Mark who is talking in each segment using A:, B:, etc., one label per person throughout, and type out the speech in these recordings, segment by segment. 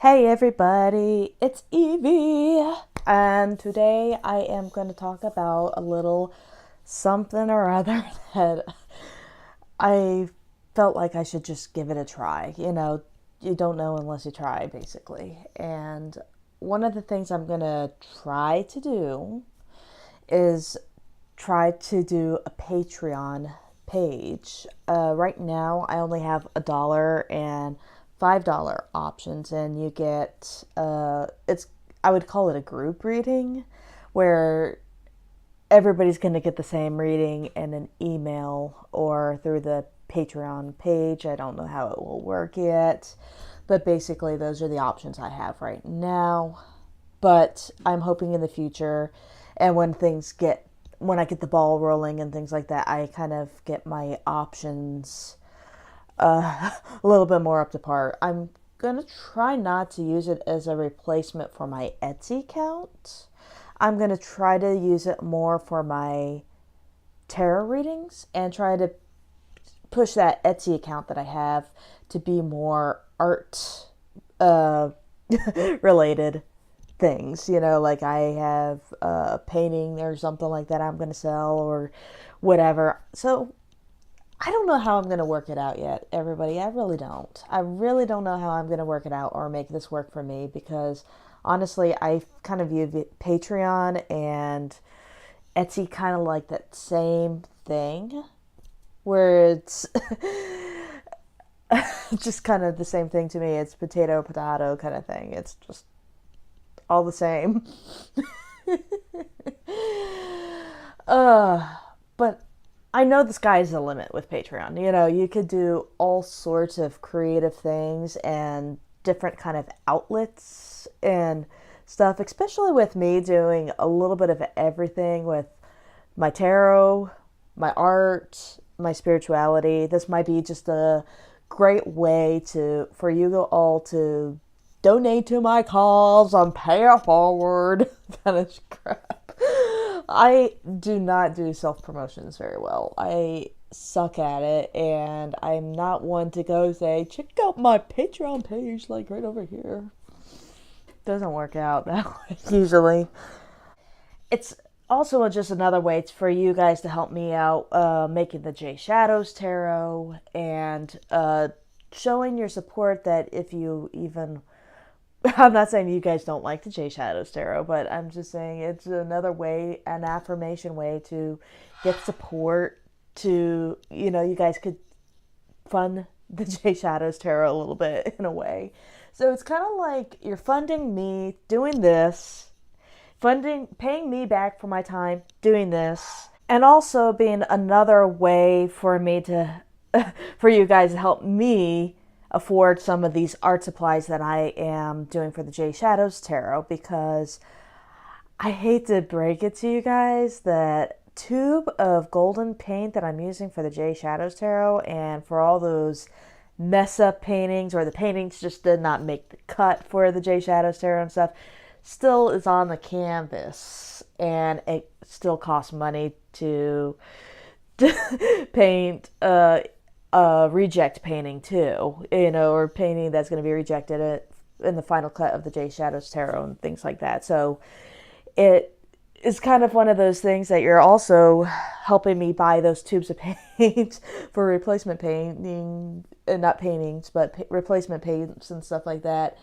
A: Hey everybody, it's Evie, and today I am going to talk about a little something or other that I felt like I should just give it a try. You don't know unless you try, basically. And one of the things I'm going to try to do is try to do a Patreon page. Right now, I only have $1 and $5 options, and you get it's I would call it a group reading, where everybody's going to get the same reading in an email or through the Patreon page. I don't know how it will work yet, but basically, those are the options I have right now. But I'm hoping in the future, and when I get the ball rolling and things like that, I kind of get my options a little bit more up to par. I'm gonna try not to use it as a replacement for my Etsy account. I'm gonna try to use it more for my tarot readings and try to push that Etsy account that I have to be more art uh, related things. Like I have a painting or something like that I'm going to sell or whatever. So I don't know how I'm going to work it out yet, everybody. I really don't. I really don't know how I'm going to work it out or make this work for me because honestly, I kind of view Patreon and Etsy kind of like that same thing where it's just kind of the same thing to me. It's potato, potato kind of thing. It's just all the same. But I know the sky's the limit with Patreon. You could do all sorts of creative things and different kind of outlets and stuff, especially with me doing a little bit of everything with my tarot, my art, my spirituality. This might be just a great way for you all to donate to my cause and pay it forward kind of crap. I do not do self promotions very well. I suck at it, and I'm not one to go say, check out my Patreon page, like right over here. Doesn't work out that way usually. It's also just another way for you guys to help me out making the J Shadows Tarot and showing your support that if you even I'm not saying you guys don't like the J Shadows Tarot, but I'm just saying it's another way, an affirmation way to get support to, you guys could fund the J Shadows Tarot a little bit in a way. So it's kind of like you're funding me doing this, paying me back for my time doing this, and also being another way for me to, for you guys to help me afford some of these art supplies that I am doing for the J Shadows Tarot, because I hate to break it to you guys, that tube of golden paint that I'm using for the J Shadows Tarot and for all those mess up paintings, or the paintings just did not make the cut for the J Shadows Tarot and stuff, still is on the canvas, and it still costs money to paint reject painting too, or painting that's going to be rejected in the final cut of the J Shadows Tarot and things like that. So it is kind of one of those things that you're also helping me buy those tubes of paint for replacement painting, not paintings, but replacement paints and stuff like that,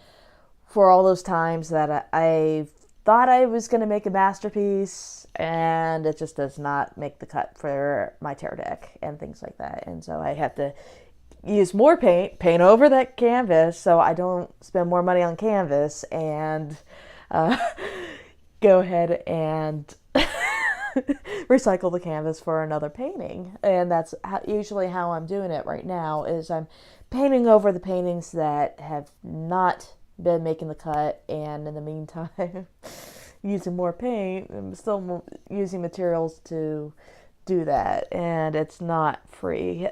A: for all those times that I thought I was going to make a masterpiece and it just does not make the cut for my tarot deck and things like that. And so I have to use more paint over that canvas so I don't spend more money on canvas, and uh, go ahead and recycle the canvas for another painting. And that's usually how I'm doing it right now, is I'm painting over the paintings that have not been making the cut, and in the meantime using more paint and still using materials to do that, and it's not free.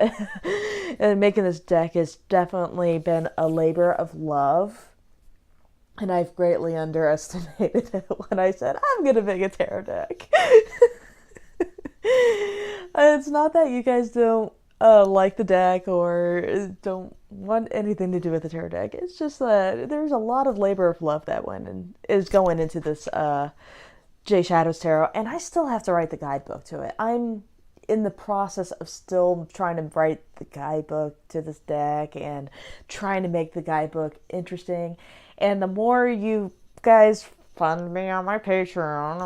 A: And making this deck has definitely been a labor of love, and I've greatly underestimated it when I said I'm gonna make a tarot deck. It's not that you guys don't like the deck or don't want anything to do with the tarot deck. It's just that there's a lot of labor of love that went and is going into this Jay Shadows Tarot, and I still have to write the guidebook to it. I'm in the process of still trying to write the guidebook to this deck and trying to make the guidebook interesting. And the more you guys fund me on my Patreon,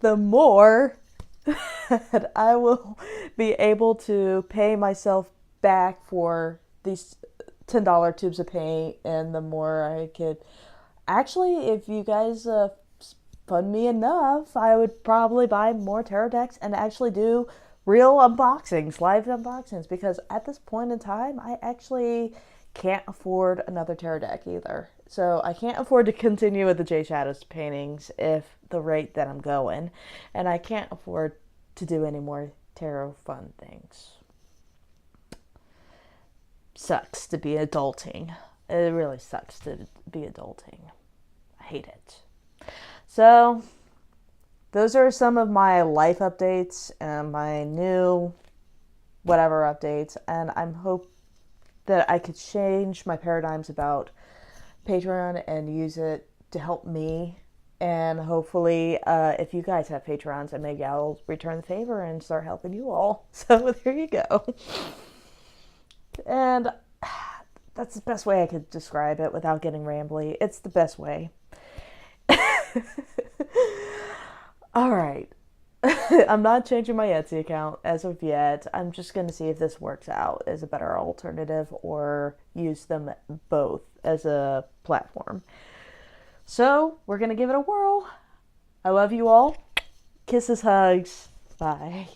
A: the more that I will be able to pay myself back for these $10 tubes of paint, and the more I could actually, if you guys fund me enough, I would probably buy more tarot decks and actually do real unboxings, live unboxings, because at this point in time, I actually can't afford another tarot deck either. So I can't afford to continue with the Jay Shadows paintings if the rate that I'm going, and I can't afford to do any more tarot fun things. Sucks to be adulting. It really sucks to be adulting. I hate it. So, those are some of my life updates and my new whatever updates, and I'm hope that I could change my paradigms about Patreon and use it to help me. And hopefully, if you guys have Patreons, and maybe I'll return the favor and start helping you all. So there you go. And that's the best way I could describe it without getting rambly. It's the best way. All right. I'm not changing my Etsy account as of yet. I'm just going to see if this works out as a better alternative or use them both as a platform. So, we're going to give it a whirl. I love you all. Kisses, hugs. Bye.